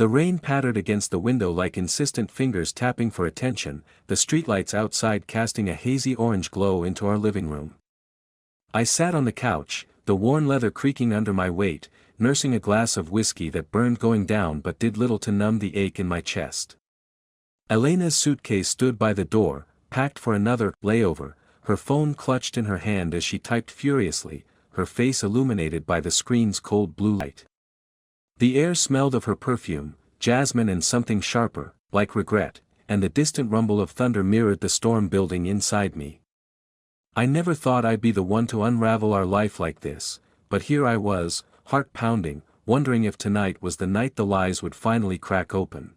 The rain pattered against the window like insistent fingers tapping for attention, the streetlights outside casting a hazy orange glow into our living room. I sat on the couch, the worn leather creaking under my weight, nursing a glass of whiskey that burned going down but did little to numb the ache in my chest. Elena's suitcase stood by the door, packed for another layover, her phone clutched in her hand as she typed furiously, her face illuminated by the screen's cold blue light. The air smelled of her perfume, jasmine and something sharper, like regret, and the distant rumble of thunder mirrored the storm building inside me. I never thought I'd be the one to unravel our life like this, but here I was, heart pounding, wondering if tonight was the night the lies would finally crack open.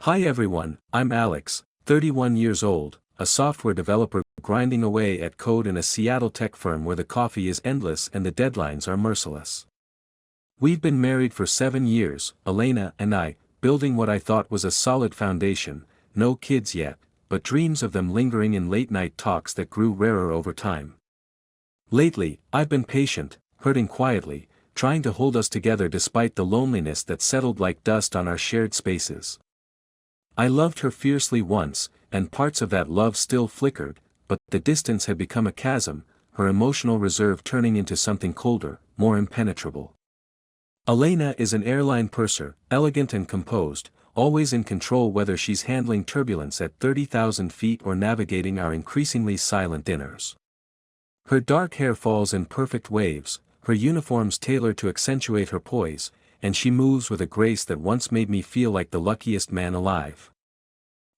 Hi everyone, I'm Alex, 31 years old, a software developer grinding away at code in a Seattle tech firm where the coffee is endless and the deadlines are merciless. We've been married for 7 years, Elena and I, building what I thought was a solid foundation, no kids yet, but dreams of them lingering in late-night talks that grew rarer over time. Lately, I've been patient, hurting quietly, trying to hold us together despite the loneliness that settled like dust on our shared spaces. I loved her fiercely once, and parts of that love still flickered, but the distance had become a chasm, her emotional reserve turning into something colder, more impenetrable. Elena is an airline purser, elegant and composed, always in control whether she's handling turbulence at 30,000 feet or navigating our increasingly silent dinners. Her dark hair falls in perfect waves, her uniforms tailored to accentuate her poise, and she moves with a grace that once made me feel like the luckiest man alive.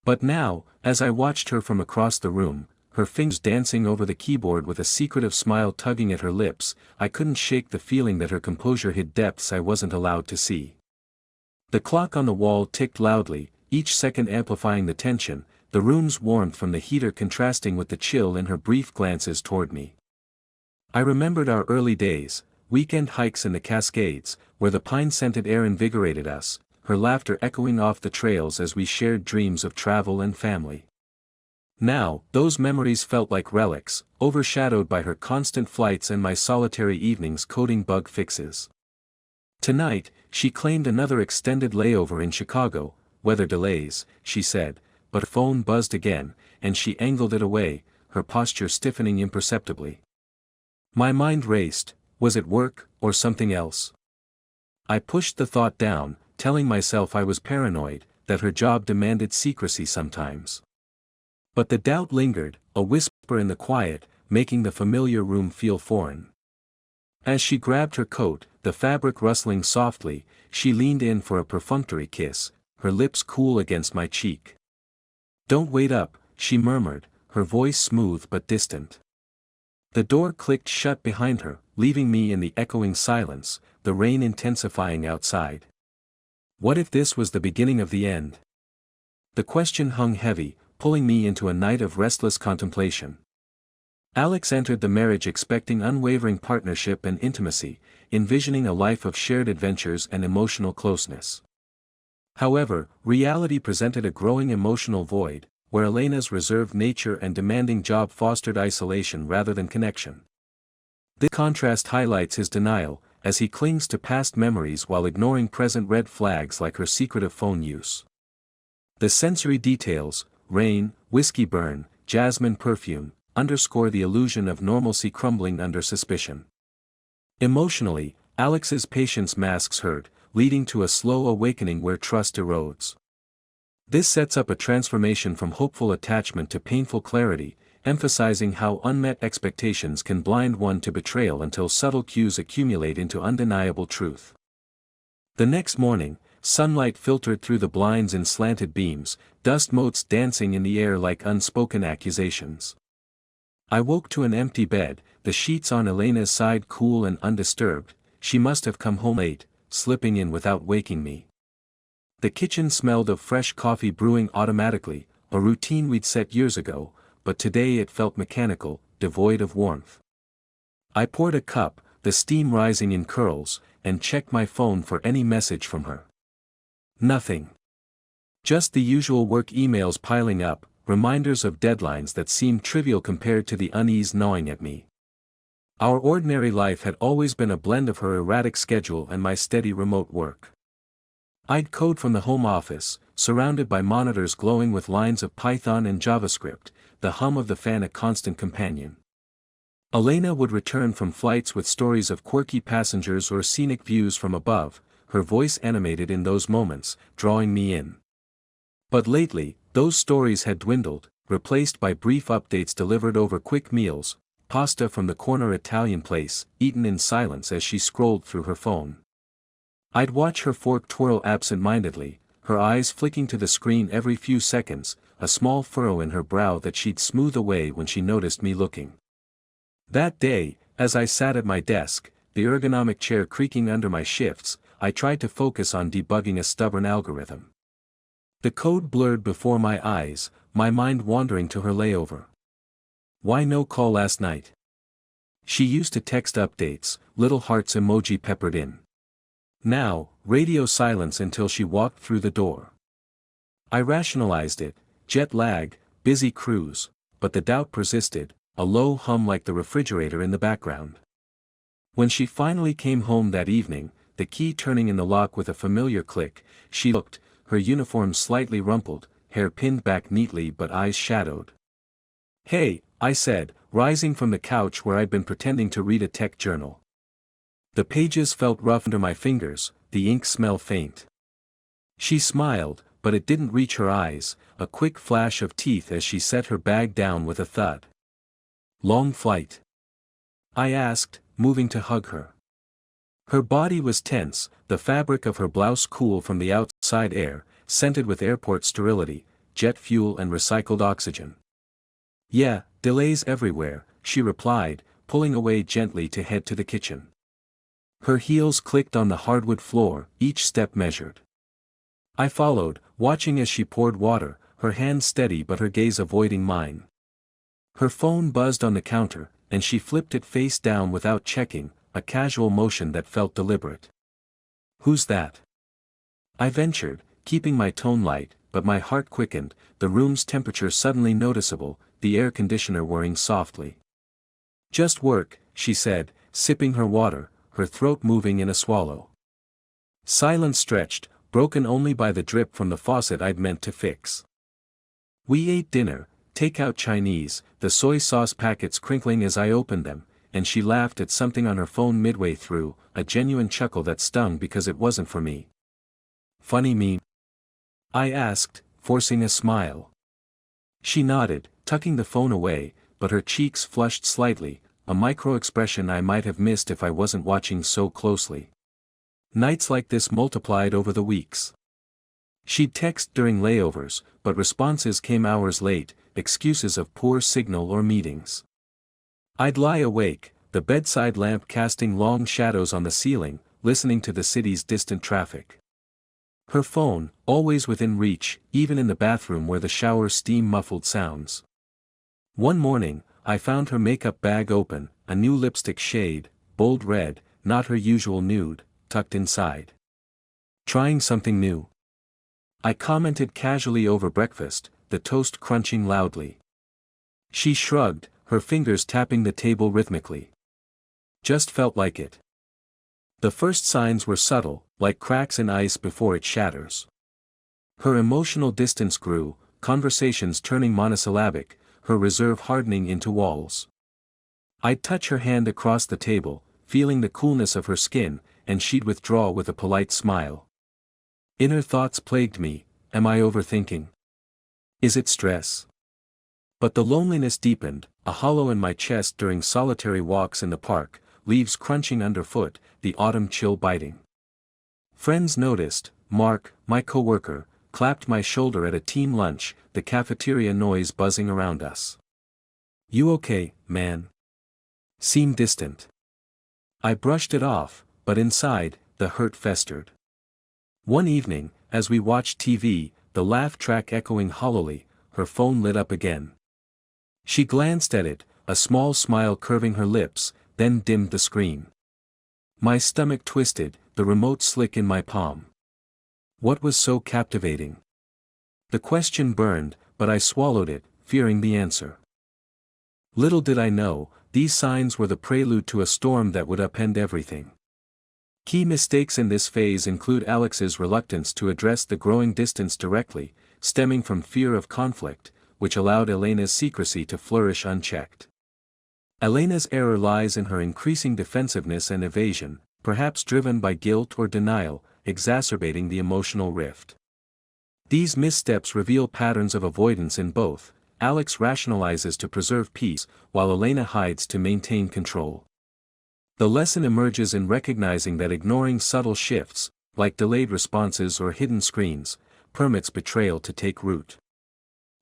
But now, as I watched her from across the room, her fingers dancing over the keyboard with a secretive smile tugging at her lips, I couldn't shake the feeling that her composure hid depths I wasn't allowed to see. The clock on the wall ticked loudly, each second amplifying the tension, the room's warmth from the heater contrasting with the chill in her brief glances toward me. I remembered our early days, weekend hikes in the Cascades, where the pine-scented air invigorated us, her laughter echoing off the trails as we shared dreams of travel and family. Now, those memories felt like relics, overshadowed by her constant flights and my solitary evenings coding bug fixes. Tonight, she claimed another extended layover in Chicago, weather delays, she said, but her phone buzzed again, and she angled it away, her posture stiffening imperceptibly. My mind raced, was it work, or something else? I pushed the thought down, telling myself I was paranoid, that her job demanded secrecy sometimes. But the doubt lingered, a whisper in the quiet, making the familiar room feel foreign. As she grabbed her coat, the fabric rustling softly, she leaned in for a perfunctory kiss, her lips cool against my cheek. "Don't wait up," she murmured, her voice smooth but distant. The door clicked shut behind her, leaving me in the echoing silence, the rain intensifying outside. What if this was the beginning of the end? The question hung heavy, pulling me into a night of restless contemplation. Alex entered the marriage expecting unwavering partnership and intimacy, envisioning a life of shared adventures and emotional closeness. However, reality presented a growing emotional void, where Elena's reserved nature and demanding job fostered isolation rather than connection. This contrast highlights his denial, as he clings to past memories while ignoring present red flags like her secretive phone use. The sensory details, rain, whiskey burn, jasmine perfume, underscore the illusion of normalcy crumbling under suspicion. Emotionally, Alex's patience masks hurt, leading to a slow awakening where trust erodes. This sets up a transformation from hopeful attachment to painful clarity, emphasizing how unmet expectations can blind one to betrayal until subtle cues accumulate into undeniable truth. The next morning, sunlight filtered through the blinds in slanted beams, dust motes dancing in the air like unspoken accusations. I woke to an empty bed, the sheets on Elena's side cool and undisturbed. She must have come home late, slipping in without waking me. The kitchen smelled of fresh coffee brewing automatically, a routine we'd set years ago, but today it felt mechanical, devoid of warmth. I poured a cup, the steam rising in curls, and checked my phone for any message from her. Nothing. Just the usual work emails piling up, reminders of deadlines that seemed trivial compared to the unease gnawing at me. Our ordinary life had always been a blend of her erratic schedule and my steady remote work. I'd code from the home office, surrounded by monitors glowing with lines of Python and JavaScript, the hum of the fan a constant companion. Elena would return from flights with stories of quirky passengers or scenic views from above, her voice animated in those moments, drawing me in. But lately, those stories had dwindled, replaced by brief updates delivered over quick meals, pasta from the corner Italian place, eaten in silence as she scrolled through her phone. I'd watch her fork twirl absent-mindedly, her eyes flicking to the screen every few seconds, a small furrow in her brow that she'd smooth away when she noticed me looking. That day, as I sat at my desk, the ergonomic chair creaking under my shifts, I tried to focus on debugging a stubborn algorithm. The code blurred before my eyes, my mind wandering to her layover. Why no call last night? She used to text updates, little hearts emoji peppered in. Now, radio silence until she walked through the door. I rationalized it, jet lag, busy cruise, but the doubt persisted, a low hum like the refrigerator in the background. When she finally came home that evening, the key turning in the lock with a familiar click, she looked, her uniform slightly rumpled, hair pinned back neatly but eyes shadowed. "Hey," I said, rising from the couch where I'd been pretending to read a tech journal. The pages felt rough under my fingers, the ink smell faint. She smiled, but it didn't reach her eyes, a quick flash of teeth as she set her bag down with a thud. "Long flight?" I asked, moving to hug her. Her body was tense, the fabric of her blouse cool from the outside air, scented with airport sterility, jet fuel and recycled oxygen. "Yeah, delays everywhere," she replied, pulling away gently to head to the kitchen. Her heels clicked on the hardwood floor, each step measured. I followed, watching as she poured water, her hand steady but her gaze avoiding mine. Her phone buzzed on the counter, and she flipped it face down without checking, a casual motion that felt deliberate. "Who's that?" I ventured, keeping my tone light, but my heart quickened, the room's temperature suddenly noticeable, the air conditioner whirring softly. "Just work," she said, sipping her water, her throat moving in a swallow. Silence stretched, broken only by the drip from the faucet I'd meant to fix. We ate dinner, takeout Chinese, the soy sauce packets crinkling as I opened them, and she laughed at something on her phone midway through, a genuine chuckle that stung because it wasn't for me. "Funny meme?" I asked, forcing a smile. She nodded, tucking the phone away, but her cheeks flushed slightly, a micro-expression I might have missed if I wasn't watching so closely. Nights like this multiplied over the weeks. She'd text during layovers, but responses came hours late, excuses of poor signal or meetings. I'd lie awake, the bedside lamp casting long shadows on the ceiling, listening to the city's distant traffic. Her phone, always within reach, even in the bathroom where the shower steam muffled sounds. One morning, I found her makeup bag open, a new lipstick shade, bold red, not her usual nude, tucked inside. "Trying something new?" I commented casually over breakfast, the toast crunching loudly. She shrugged, her fingers tapping the table rhythmically. "Just felt like it." The first signs were subtle, like cracks in ice before it shatters. Her emotional distance grew, conversations turning monosyllabic, her reserve hardening into walls. I'd touch her hand across the table, feeling the coolness of her skin, and she'd withdraw with a polite smile. Inner thoughts plagued me, am I overthinking? Is it stress? But the loneliness deepened, a hollow in my chest during solitary walks in the park, leaves crunching underfoot, the autumn chill biting. Friends noticed, Mark, my coworker, clapped my shoulder at a team lunch, the cafeteria noise buzzing around us. "You okay, man?" Seemed distant. I brushed it off, but inside, the hurt festered. One evening, as we watched TV, the laugh track echoing hollowly, her phone lit up again. She glanced at it, a small smile curving her lips, then dimmed the screen. My stomach twisted, the remote slick in my palm. What was so captivating? The question burned, but I swallowed it, fearing the answer. Little did I know, these signs were the prelude to a storm that would upend everything. Key mistakes in this phase include Alex's reluctance to address the growing distance directly, stemming from fear of conflict, which allowed Elena's secrecy to flourish unchecked. Elena's error lies in her increasing defensiveness and evasion, perhaps driven by guilt or denial, exacerbating the emotional rift. These missteps reveal patterns of avoidance in both. Alex rationalizes to preserve peace, while Elena hides to maintain control. The lesson emerges in recognizing that ignoring subtle shifts, like delayed responses or hidden screens, permits betrayal to take root.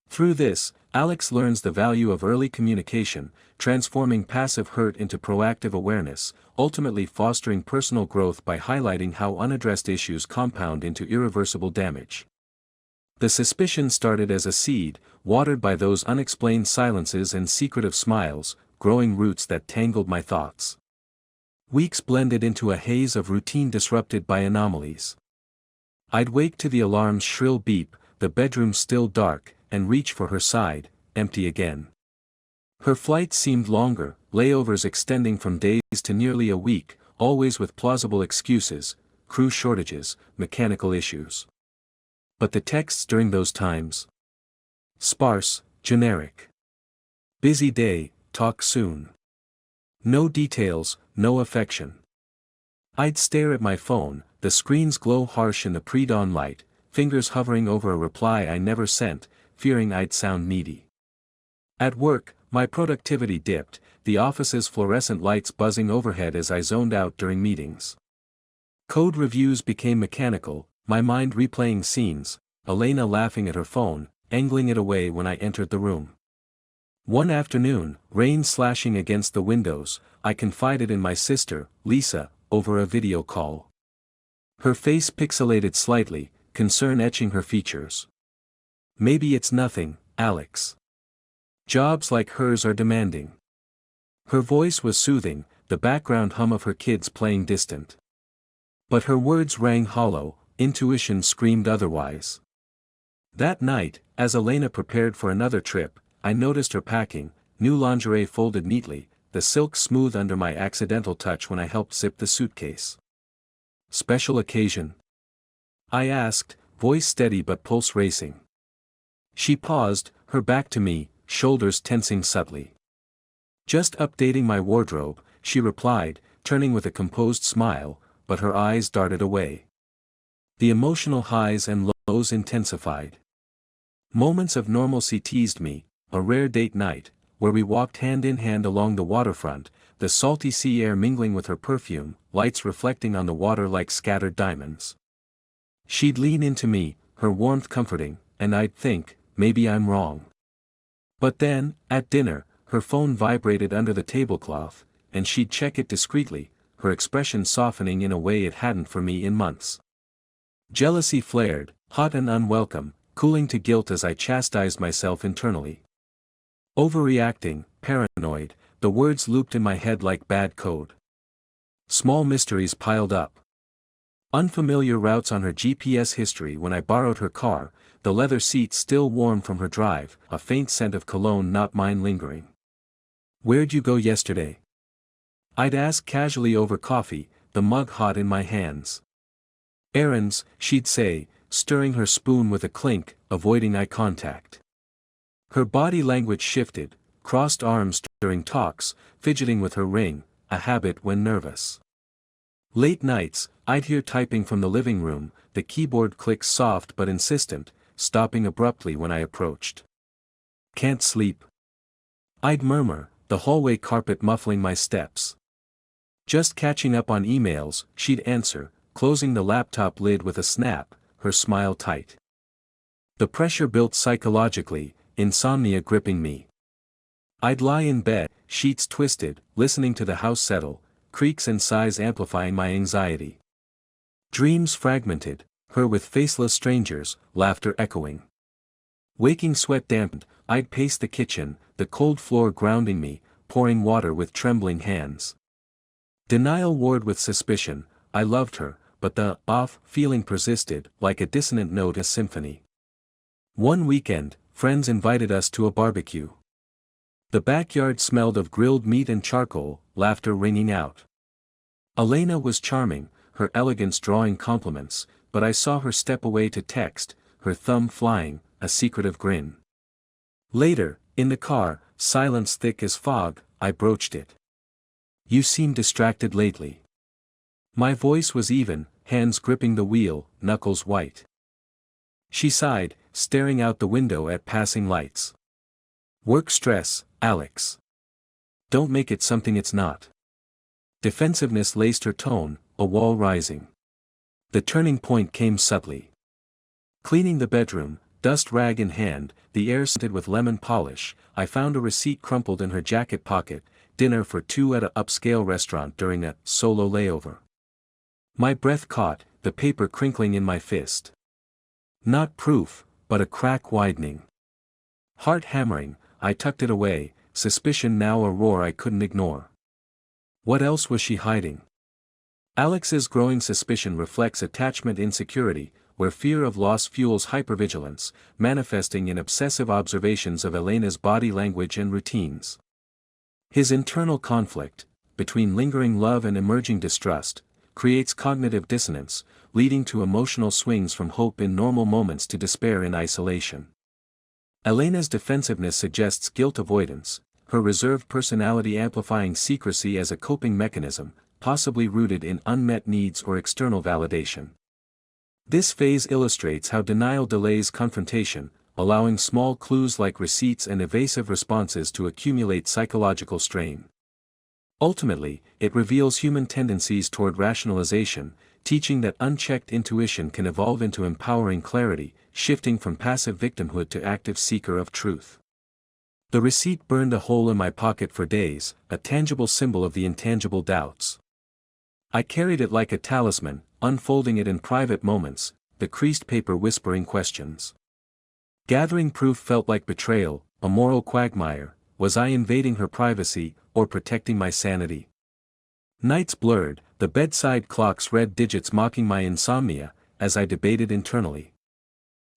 Through this, Alex learns the value of early communication, transforming passive hurt into proactive awareness, ultimately fostering personal growth by highlighting how unaddressed issues compound into irreversible damage. The suspicion started as a seed, watered by those unexplained silences and secretive smiles, growing roots that tangled my thoughts. Weeks blended into a haze of routine disrupted by anomalies. I'd wake to the alarm's shrill beep, the bedroom still dark, and reach for her side, empty again. Her flight seemed longer, layovers extending from days to nearly a week, always with plausible excuses, crew shortages, mechanical issues. But the texts during those times? Sparse, generic. Busy day, talk soon. No details, no affection. I'd stare at my phone, the screen's glow harsh in the pre-dawn light, fingers hovering over a reply I never sent, fearing I'd sound needy. At work, my productivity dipped, the office's fluorescent lights buzzing overhead as I zoned out during meetings. Code reviews became mechanical, my mind replaying scenes, Elena laughing at her phone, angling it away when I entered the room. One afternoon, rain slashing against the windows, I confided in my sister, Lisa, over a video call. Her face pixelated slightly, concern etching her features. Maybe it's nothing, Alex. Jobs like hers are demanding. Her voice was soothing, the background hum of her kids playing distant. But her words rang hollow, intuition screamed otherwise. That night, as Elena prepared for another trip, I noticed her packing, new lingerie folded neatly, the silk smooth under my accidental touch when I helped zip the suitcase. Special occasion? I asked, voice steady but pulse racing. She paused, her back to me, shoulders tensing subtly. Just updating my wardrobe, she replied, turning with a composed smile, but her eyes darted away. The emotional highs and lows intensified. Moments of normalcy teased me, a rare date night, where we walked hand in hand along the waterfront, the salty sea air mingling with her perfume, lights reflecting on the water like scattered diamonds. She'd lean into me, her warmth comforting, and I'd think, maybe I'm wrong. But then, at dinner, her phone vibrated under the tablecloth, and she'd check it discreetly, her expression softening in a way it hadn't for me in months. Jealousy flared, hot and unwelcome, cooling to guilt as I chastised myself internally. Overreacting, paranoid, the words looped in my head like bad code. Small mysteries piled up. Unfamiliar routes on her GPS history when I borrowed her car, the leather seat still warm from her drive, a faint scent of cologne not mine lingering. Where'd you go yesterday? I'd ask casually over coffee, the mug hot in my hands. Errands, she'd say, stirring her spoon with a clink, avoiding eye contact. Her body language shifted, crossed arms during talks, fidgeting with her ring, a habit when nervous. Late nights, I'd hear typing from the living room, the keyboard clicks soft but insistent, stopping abruptly when I approached. Can't sleep. I'd murmur, the hallway carpet muffling my steps. Just catching up on emails, she'd answer, closing the laptop lid with a snap, her smile tight. The pressure built psychologically, insomnia gripping me. I'd lie in bed, sheets twisted, listening to the house settle, creaks and sighs amplifying my anxiety. Dreams fragmented, her with faceless strangers, laughter echoing. Waking sweat dampened, I'd pace the kitchen, the cold floor grounding me, pouring water with trembling hands. Denial warred with suspicion, I loved her, but the off feeling persisted, like a dissonant note in a symphony. One weekend, friends invited us to a barbecue. The backyard smelled of grilled meat and charcoal, laughter ringing out. Elena was charming, her elegance drawing compliments, but I saw her step away to text, her thumb flying, a secretive grin. Later, in the car, silence thick as fog, I broached it. "You seem distracted lately." My voice was even, hands gripping the wheel, knuckles white. She sighed, staring out the window at passing lights. "Work stress, Alex. Don't make it something it's not." Defensiveness laced her tone, a wall rising. The turning point came subtly. Cleaning the bedroom, dust rag in hand, the air scented with lemon polish, I found a receipt crumpled in her jacket pocket, dinner for two at a upscale restaurant during a solo layover. My breath caught, the paper crinkling in my fist. Not proof, but a crack widening. Heart hammering, I tucked it away, suspicion now a roar I couldn't ignore. What else was she hiding? Alex's growing suspicion reflects attachment insecurity, where fear of loss fuels hypervigilance, manifesting in obsessive observations of Elena's body language and routines. His internal conflict, between lingering love and emerging distrust, creates cognitive dissonance, leading to emotional swings from hope in normal moments to despair in isolation. Elena's defensiveness suggests guilt avoidance, her reserved personality amplifying secrecy as a coping mechanism, possibly rooted in unmet needs or external validation. This phase illustrates how denial delays confrontation, allowing small clues like receipts and evasive responses to accumulate psychological strain. Ultimately, it reveals human tendencies toward rationalization, teaching that unchecked intuition can evolve into empowering clarity, shifting from passive victimhood to active seeker of truth. The receipt burned a hole in my pocket for days, a tangible symbol of the intangible doubts. I carried it like a talisman, unfolding it in private moments, the creased paper whispering questions. Gathering proof felt like betrayal, a moral quagmire. Was I invading her privacy, or protecting my sanity? Nights blurred, the bedside clock's red digits mocking my insomnia, as I debated internally.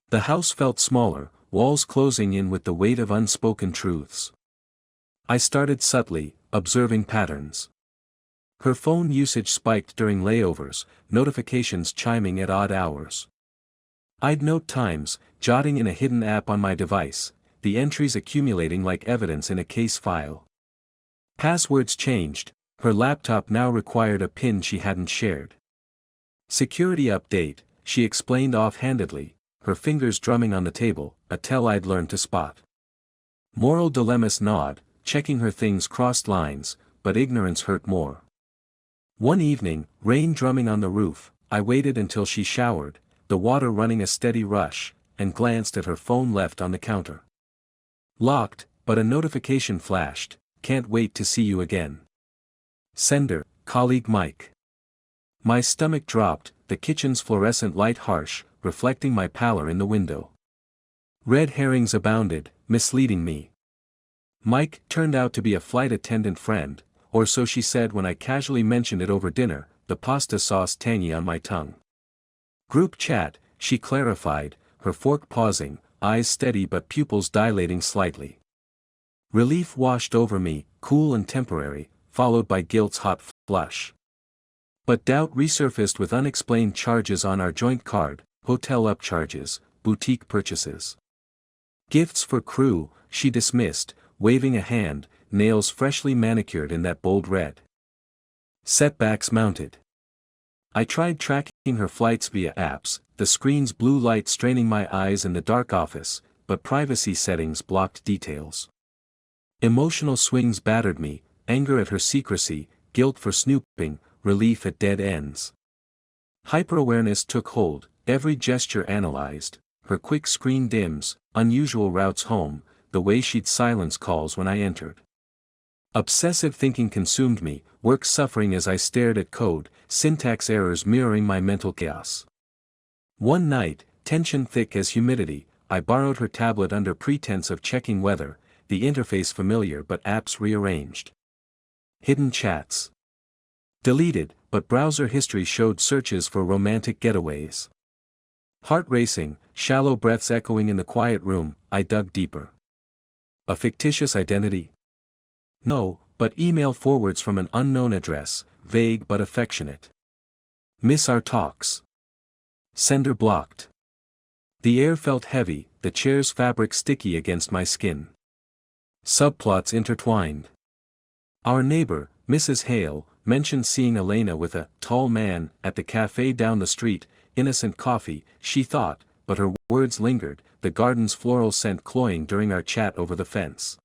The house felt smaller, walls closing in with the weight of unspoken truths. I started subtly, observing patterns. Her phone usage spiked during layovers, notifications chiming at odd hours. I'd note times, jotting in a hidden app on my device, the entries accumulating like evidence in a case file. Passwords changed, her laptop now required a PIN she hadn't shared. Security update, she explained offhandedly, her fingers drumming on the table, a tell I'd learned to spot. Moral dilemmas gnawed, checking her things crossed lines, but ignorance hurt more. One evening, rain drumming on the roof, I waited until she showered, the water running a steady rush, and glanced at her phone left on the counter. Locked, but a notification flashed, "Can't wait to see you again." Sender, colleague Mike. My stomach dropped, the kitchen's fluorescent light harsh, reflecting my pallor in the window. Red herrings abounded, misleading me. Mike turned out to be a flight attendant friend, or so she said when I casually mentioned it over dinner, the pasta sauce tangy on my tongue. Group chat, she clarified, her fork pausing, eyes steady but pupils dilating slightly. Relief washed over me, cool and temporary, followed by guilt's hot flush. But doubt resurfaced with unexplained charges on our joint card, hotel upcharges, boutique purchases. Gifts for crew, she dismissed, waving a hand, nails freshly manicured in that bold red. Setbacks mounted. I tried tracking her flights via apps, the screen's blue light straining my eyes in the dark office, but privacy settings blocked details. Emotional swings battered me, anger at her secrecy, guilt for snooping, relief at dead ends. Hyperawareness took hold, every gesture analyzed, her quick screen dims, unusual routes home, the way she'd silence calls when I entered. Obsessive thinking consumed me, work suffering as I stared at code, syntax errors mirroring my mental chaos. One night, tension thick as humidity, I borrowed her tablet under pretense of checking weather, the interface familiar but apps rearranged. Hidden chats. Deleted, but browser history showed searches for romantic getaways. Heart racing, shallow breaths echoing in the quiet room, I dug deeper. A fictitious identity? No, but email forwards from an unknown address, vague but affectionate. Miss our talks. Sender blocked. The air felt heavy, the chair's fabric sticky against my skin. Subplots intertwined. Our neighbor, Mrs. Hale, mentioned seeing Elena with a tall man at the cafe down the street, innocent coffee, she thought, but her words lingered, the garden's floral scent cloying during our chat over the fence.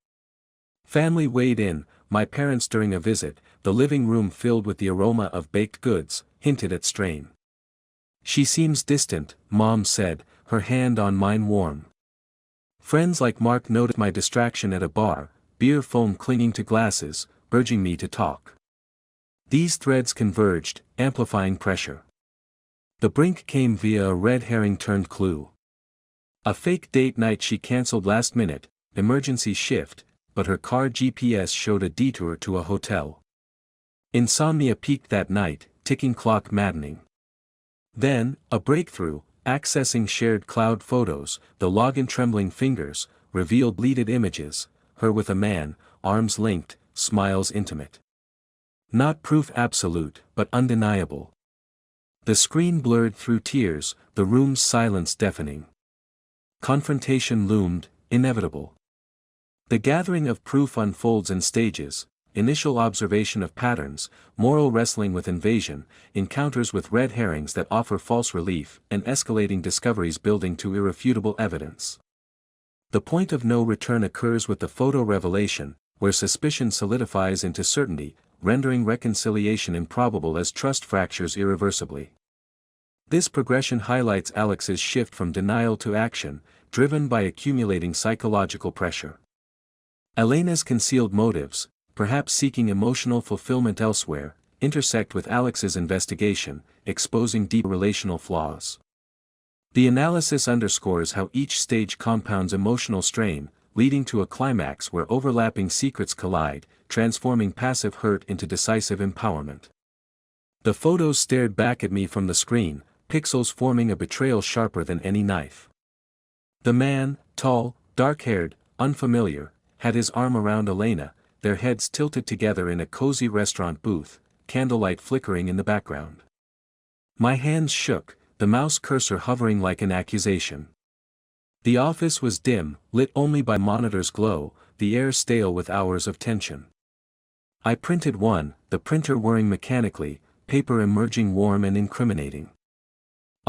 Family weighed in, my parents during a visit, the living room filled with the aroma of baked goods, hinted at strain. She seems distant, Mom said, her hand on mine warm. Friends like Mark noted my distraction at a bar, beer foam clinging to glasses, urging me to talk. These threads converged, amplifying pressure. The brink came via a red herring turned clue. A fake date night she cancelled last minute, emergency shift, but her car GPS showed a detour to a hotel. Insomnia peaked that night, ticking clock maddening. Then, a breakthrough, accessing shared cloud photos, the login trembling fingers, revealed deleted images, her with a man, arms linked, smiles intimate. Not proof absolute, but undeniable. The screen blurred through tears, the room's silence deafening. Confrontation loomed, inevitable. The gathering of proof unfolds in stages, initial observation of patterns, moral wrestling with invasion, encounters with red herrings that offer false relief, and escalating discoveries building to irrefutable evidence. The point of no return occurs with the photo revelation, where suspicion solidifies into certainty, rendering reconciliation improbable as trust fractures irreversibly. This progression highlights Alex's shift from denial to action, driven by accumulating psychological pressure. Elena's concealed motives, perhaps seeking emotional fulfillment elsewhere, intersect with Alex's investigation, exposing deep relational flaws. The analysis underscores how each stage compounds emotional strain, leading to a climax where overlapping secrets collide, transforming passive hurt into decisive empowerment. The photos stared back at me from the screen, pixels forming a betrayal sharper than any knife. The man, tall, dark-haired, unfamiliar, had his arm around Elena, their heads tilted together in a cozy restaurant booth, candlelight flickering in the background. My hands shook, the mouse cursor hovering like an accusation. The office was dim, lit only by monitor's glow, the air stale with hours of tension. I printed one, the printer whirring mechanically, paper emerging warm and incriminating.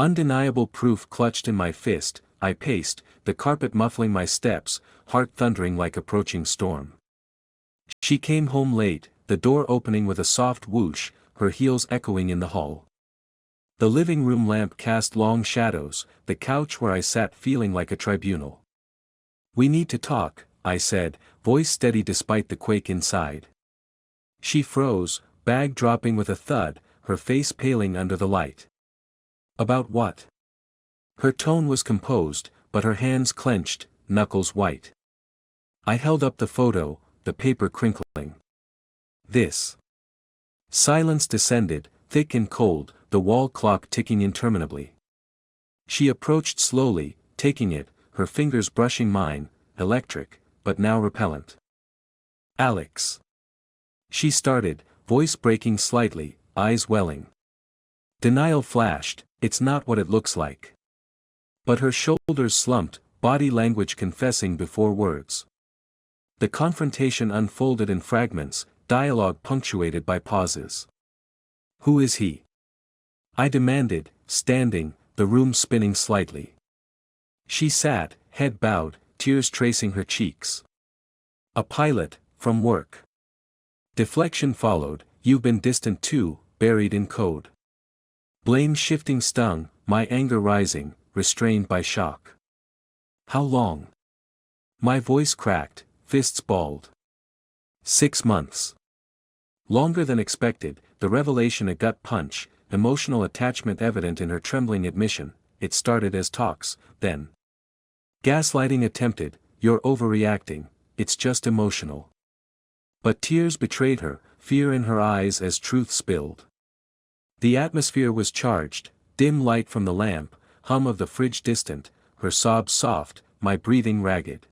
Undeniable proof clutched in my fist, I paced, the carpet muffling my steps, heart thundering like approaching storm. She came home late, the door opening with a soft whoosh, her heels echoing in the hall. The living room lamp cast long shadows, the couch where I sat feeling like a tribunal. "We need to talk," I said, voice steady despite the quake inside. She froze, bag dropping with a thud, her face paling under the light. "About what?" Her tone was composed, but her hands clenched, knuckles white. I held up the photo, the paper crinkling. "This." Silence descended, thick and cold, the wall clock ticking interminably. She approached slowly, taking it, her fingers brushing mine, electric, but now repellent. "Alex." She started, voice breaking slightly, eyes welling. Denial flashed, "It's not what it looks like." But her shoulders slumped, body language confessing before words. The confrontation unfolded in fragments, dialogue punctuated by pauses. "Who is he?" I demanded, standing, the room spinning slightly. She sat, head bowed, tears tracing her cheeks. "A pilot, from work." Deflection followed, "You've been distant too, buried in code." Blame shifting stung, my anger rising, restrained by shock. "How long?" My voice cracked, fists balled. 6 months. Longer than expected, the revelation a gut punch, emotional attachment evident in her trembling admission. It started as talks, then gaslighting attempted, "You're overreacting, it's just emotional." But tears betrayed her, fear in her eyes as truth spilled. The atmosphere was charged, dim light from the lamp, hum of the fridge distant, her sobs soft, my breathing ragged.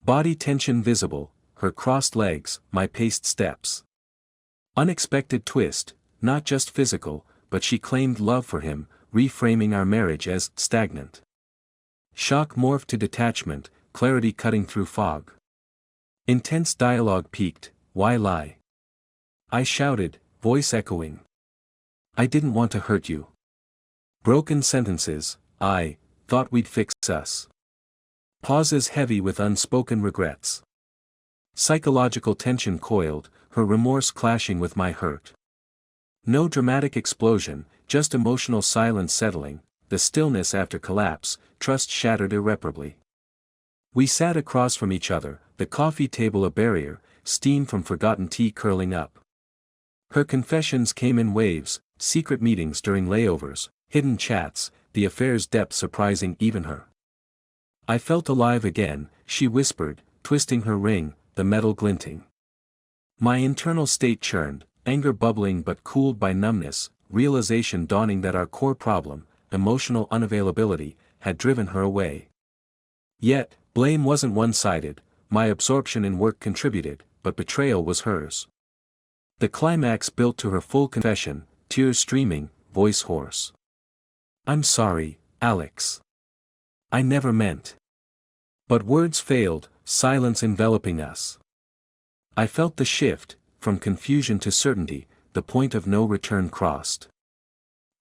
Body tension visible, her crossed legs, my paced steps. Unexpected twist, not just physical, but she claimed love for him, reframing our marriage as stagnant. Shock morphed to detachment, clarity cutting through fog. Intense dialogue peaked. Why lie? I shouted, voice echoing. I didn't want to hurt you. Broken sentences. I thought we'd fix us. Pauses heavy with unspoken regrets. Psychological tension coiled, her remorse clashing with my hurt. No dramatic explosion, just emotional silence settling, the stillness after collapse, trust shattered irreparably. We sat across from each other, the coffee table a barrier, steam from forgotten tea curling up. Her confessions came in waves, secret meetings during layovers, hidden chats, the affair's depth surprising even her. I felt alive again, she whispered, twisting her ring, the metal glinting. My internal state churned, anger bubbling but cooled by numbness, realization dawning that our core problem, emotional unavailability, had driven her away. Yet, blame wasn't one-sided, my absorption in work contributed, but betrayal was hers. The climax built to her full confession, tears streaming, voice hoarse. I'm sorry, Alex. I never meant. But words failed, silence enveloping us. I felt the shift, from confusion to certainty, the point of no return crossed.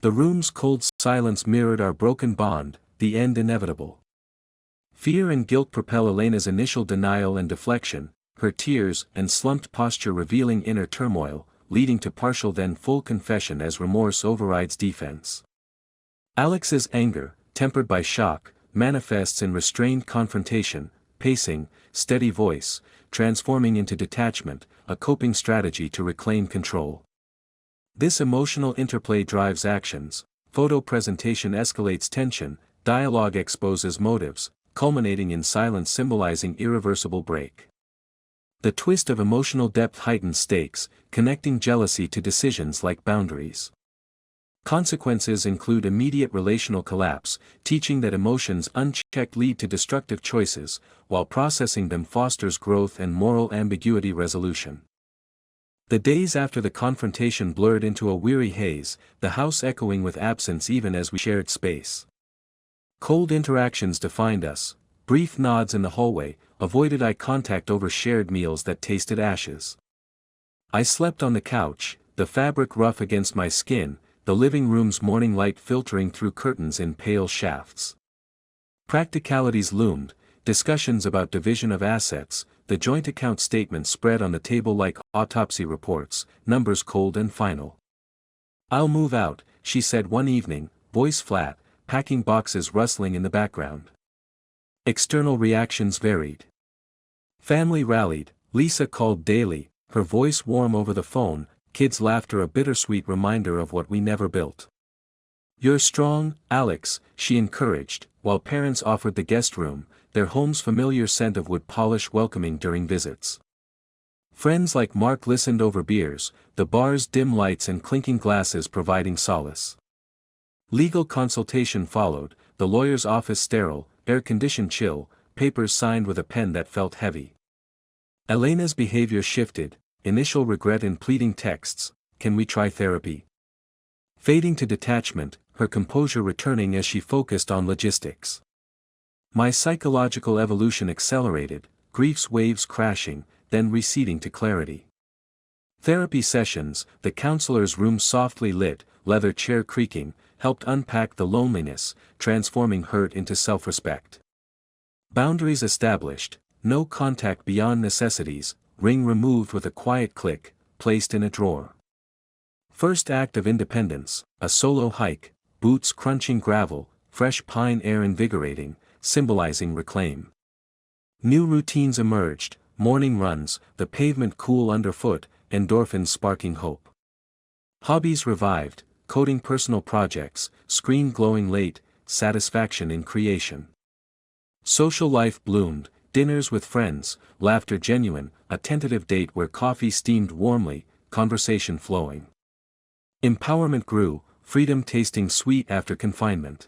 The room's cold silence mirrored our broken bond, the end inevitable. Fear and guilt propel Elena's initial denial and deflection, her tears and slumped posture revealing inner turmoil, leading to partial then full confession as remorse overrides defense. Alex's anger, tempered by shock, manifests in restrained confrontation, pacing, steady voice, transforming into detachment, a coping strategy to reclaim control. This emotional interplay drives actions, photo presentation escalates tension, dialogue exposes motives, culminating in silence symbolizing irreversible break. The twist of emotional depth heightens stakes, connecting jealousy to decisions like boundaries. Consequences include immediate relational collapse, teaching that emotions unchecked lead to destructive choices, while processing them fosters growth and moral ambiguity resolution. The days after the confrontation blurred into a weary haze, the house echoing with absence even as we shared space. Cold interactions defined us, brief nods in the hallway, avoided eye contact over shared meals that tasted ashes. I slept on the couch, the fabric rough against my skin, the living room's morning light filtering through curtains in pale shafts. Practicalities loomed, discussions about division of assets, the joint account statement spread on the table like autopsy reports, numbers cold and final. I'll move out, she said one evening, voice flat, packing boxes rustling in the background. External reactions varied. Family rallied, Lisa called daily, her voice warm over the phone, kids' laughter a bittersweet reminder of what we never built. You're strong, Alex, she encouraged, while parents offered the guest room, their home's familiar scent of wood polish welcoming during visits. Friends like Mark listened over beers, the bar's dim lights and clinking glasses providing solace. Legal consultation followed, the lawyer's office sterile, air-conditioned chill, papers signed with a pen that felt heavy. Elena's behavior shifted, initial regret in pleading texts, "Can we try therapy?" Fading to detachment, her composure returning as she focused on logistics. My psychological evolution accelerated, grief's waves crashing, then receding to clarity. Therapy sessions, the counselor's room softly lit, leather chair creaking, helped unpack the loneliness, transforming hurt into self-respect. Boundaries established, no contact beyond necessities, ring removed with a quiet click, placed in a drawer. First act of independence, a solo hike, boots crunching gravel, fresh pine air invigorating, symbolizing reclaim. New routines emerged, morning runs, the pavement cool underfoot, endorphins sparking hope. Hobbies revived, coding personal projects, screen glowing late, satisfaction in creation. Social life bloomed, dinners with friends, laughter genuine, a tentative date where coffee steamed warmly, conversation flowing. Empowerment grew, freedom tasting sweet after confinement.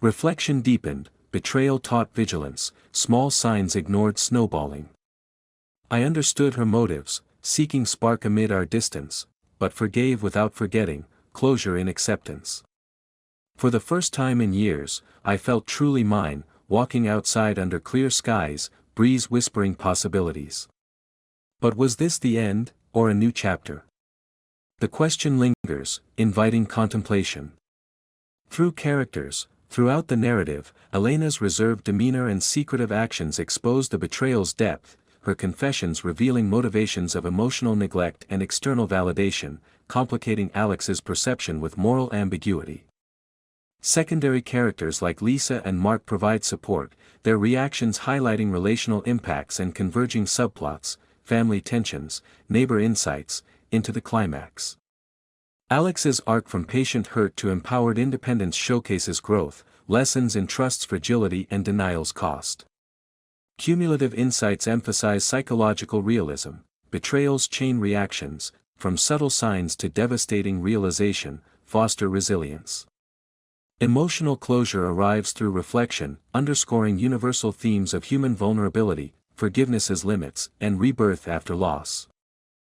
Reflection deepened, betrayal taught vigilance, small signs ignored snowballing. I understood her motives, seeking spark amid our distance, but forgave without forgetting, closure in acceptance. For the first time in years, I felt truly mine, walking outside under clear skies, breeze whispering possibilities. But was this the end, or a new chapter? The question lingers, inviting contemplation. Through characters, throughout the narrative, Elena's reserved demeanor and secretive actions expose the betrayal's depth, her confessions revealing motivations of emotional neglect and external validation, complicating Alex's perception with moral ambiguity. Secondary characters like Lisa and Mark provide support, their reactions highlighting relational impacts and converging subplots, family tensions, neighbor insights, into the climax. Alex's arc from patient hurt to empowered independence showcases growth, lessons in trust's fragility and denial's cost. Cumulative insights emphasize psychological realism, betrayal's chain reactions, from subtle signs to devastating realization, foster resilience. Emotional closure arrives through reflection, underscoring universal themes of human vulnerability, forgiveness's limits, and rebirth after loss.